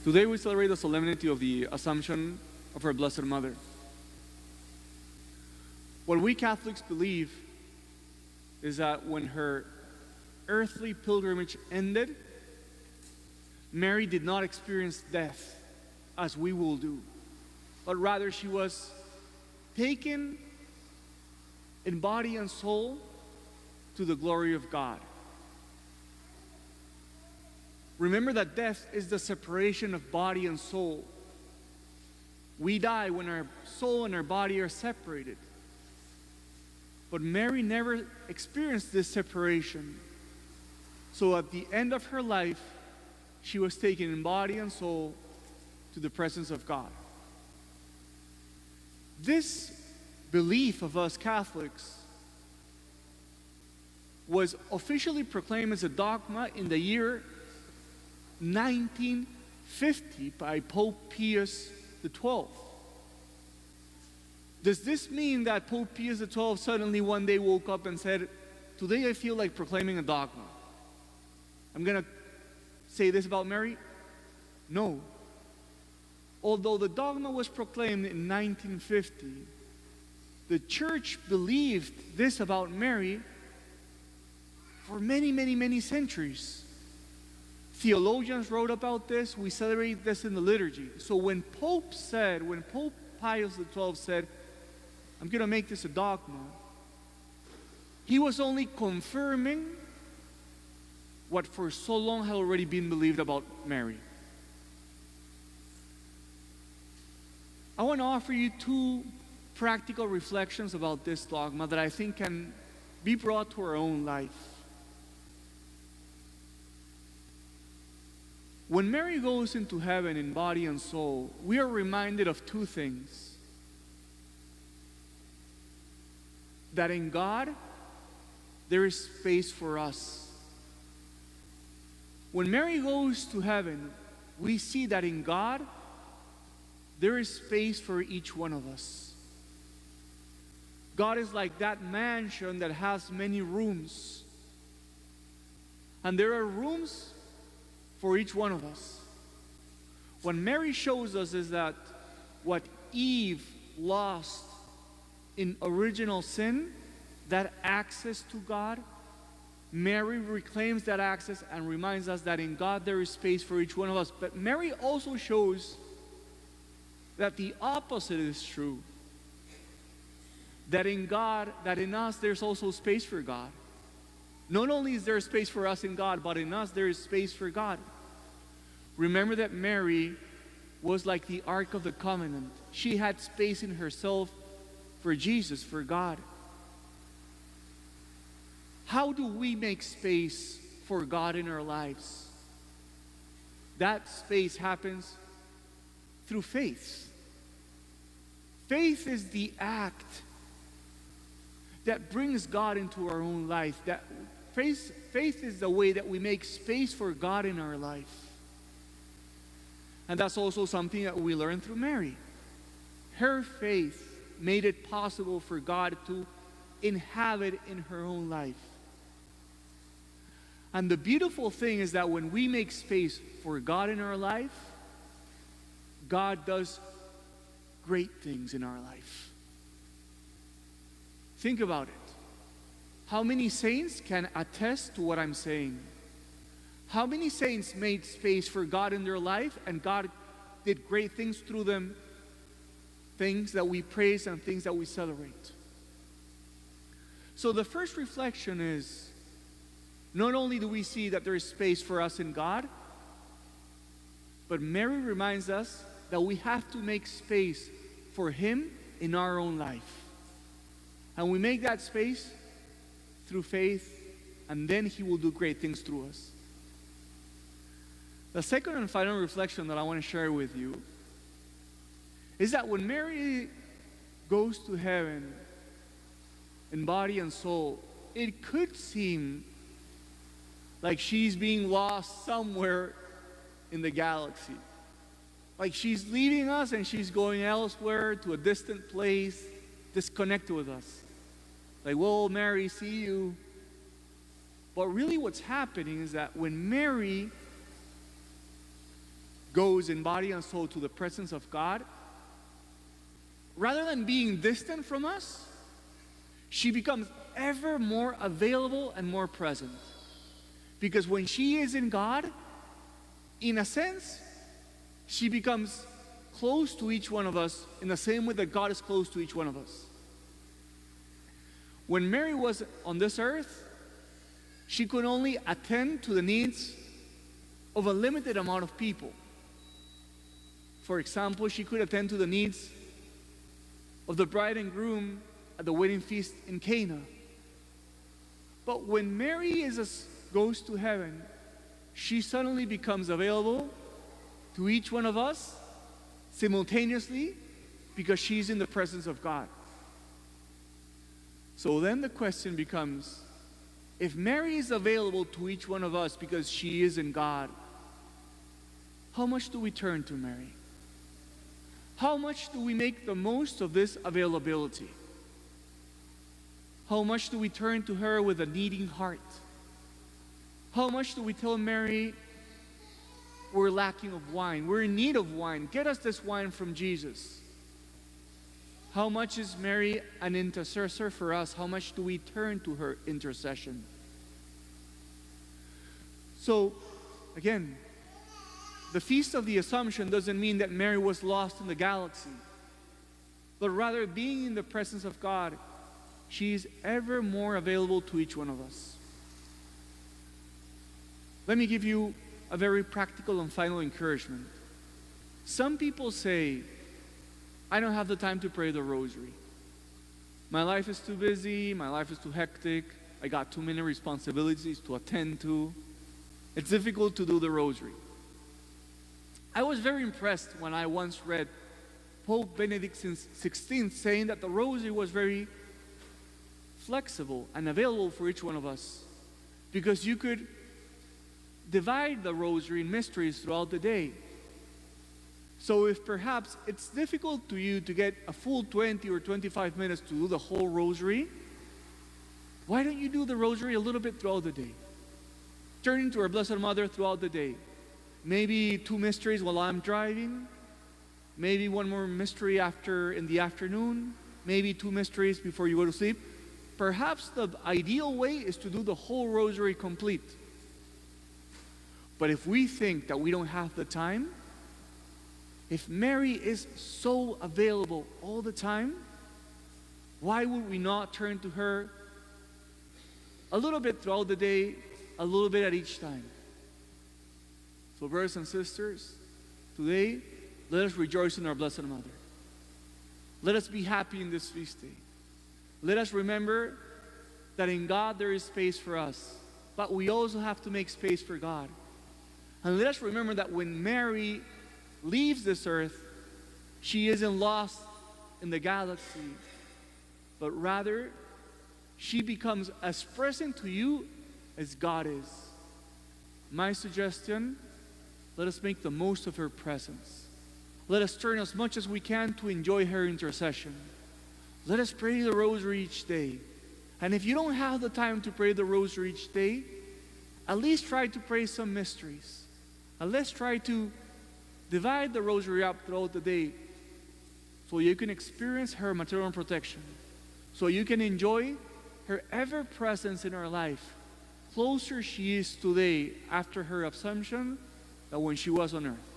Today we celebrate the solemnity of the Assumption of our Blessed Mother. What we Catholics believe is that when her earthly pilgrimage ended, Mary did not experience death as we will do, but rather she was taken in body and soul to the glory of God. Remember that death is the separation of body and soul. We die when our soul and our body are separated. But Mary never experienced this separation. So at the end of her life, she was taken in body and soul to the presence of God. This belief of us Catholics was officially proclaimed as a dogma in the year 1950 by Pope Pius XII. Does this mean that Pope Pius XII suddenly one day woke up and said, "Today I feel like proclaiming a dogma. I'm going to say this about Mary"? No. Although the dogma was proclaimed in 1950, the church believed this about Mary for many, many, many centuries. Theologians wrote about this. We celebrate this in the liturgy. So when Pope Pius XII said, "I'm going to make this a dogma," he was only confirming what for so long had already been believed about Mary. I want to offer you two practical reflections about this dogma that I think can be brought to our own life. When Mary goes into heaven in body and soul, we are reminded of two things. That in God, there is space for us. When Mary goes to heaven, we see that in God, there is space for each one of us. God is like that mansion that has many rooms. And there are rooms for each one of us. What Mary shows us is that what Eve lost in original sin, that access to God, Mary reclaims that access and reminds us that in God there is space for each one of us. But Mary also shows that the opposite is true. That in God, that in us there's also space for God. Not only is there space for us in God, but in us there is space for God. Remember that Mary was like the Ark of the Covenant. She had space in herself for Jesus, for God. How do we make space for God in our lives? That space happens through faith. Faith is the act that brings God into our own life. That faith is the way that we make space for God in our life. And that's also something that we learn through Mary. Her faith made it possible for God to inhabit in her own life. And the beautiful thing is that when we make space for God in our life, God does great things in our life. Think about it. How many saints can attest to what I'm saying? How many saints made space for God in their life and God did great things through them? Things that we praise and things that we celebrate. So the first reflection is, not only do we see that there is space for us in God, but Mary reminds us that we have to make space for Him in our own life. And we make that space through faith, and then He will do great things through us. The second and final reflection that I want to share with you is that when Mary goes to heaven in body and soul, it could seem like she's being lost somewhere in the galaxy. Like she's leaving us and she's going elsewhere to a distant place, disconnected with us. Like, "Whoa, Mary, see you." But really what's happening is that when Mary goes in body and soul to the presence of God, rather than being distant from us, she becomes ever more available and more present. Because when she is in God, in a sense, she becomes close to each one of us in the same way that God is close to each one of us. When Mary was on this earth, she could only attend to the needs of a limited amount of people. For example, she could attend to the needs of the bride and groom at the wedding feast in Cana. But when Mary goes to heaven, she suddenly becomes available to each one of us simultaneously because she's in the presence of God. So then the question becomes, if Mary is available to each one of us because she is in God, how much do we turn to Mary? How much do we make the most of this availability? How much do we turn to her with a needing heart? How much do we tell Mary, we're lacking of wine, we're in need of wine, get us this wine from Jesus? How much is Mary an intercessor for us? How much do we turn to her intercession? So, again, the Feast of the Assumption doesn't mean that Mary was lost in the galaxy, but rather being in the presence of God, she is ever more available to each one of us. Let me give you a very practical and final encouragement. Some people say, I don't have the time to pray the rosary. My life is too busy, my life is too hectic, I got too many responsibilities to attend to. It's difficult to do the rosary. I was very impressed when I once read Pope Benedict XVI saying that the rosary was very flexible and available for each one of us because you could divide the rosary in mysteries throughout the day. So if perhaps it's difficult to you to get a full 20 or 25 minutes to do the whole rosary, why don't you do the rosary a little bit throughout the day? Turning to our Blessed Mother throughout the day. Maybe 2 mysteries while I'm driving, maybe 1 more mystery in the afternoon, maybe 2 mysteries before you go to sleep. Perhaps the ideal way is to do the whole rosary complete. But if we think that we don't have the time, if Mary is so available all the time, why would we not turn to her a little bit throughout the day, a little bit at each time? So brothers and sisters, today, let us rejoice in our Blessed Mother. Let us be happy in this feast day. Let us remember that in God there is space for us, but we also have to make space for God. And let us remember that when Mary leaves this earth, she isn't lost in the galaxy, but rather she becomes as present to you as God is. My suggestion, let us make the most of her presence. Let us turn as much as we can to enjoy her intercession. Let us pray the rosary each day. And if you don't have the time to pray the rosary each day, at least try to pray some mysteries. And let's try to divide the rosary up throughout the day so you can experience her maternal protection, so you can enjoy her ever-presence in our life. Closer she is today after her Assumption than when she was on earth.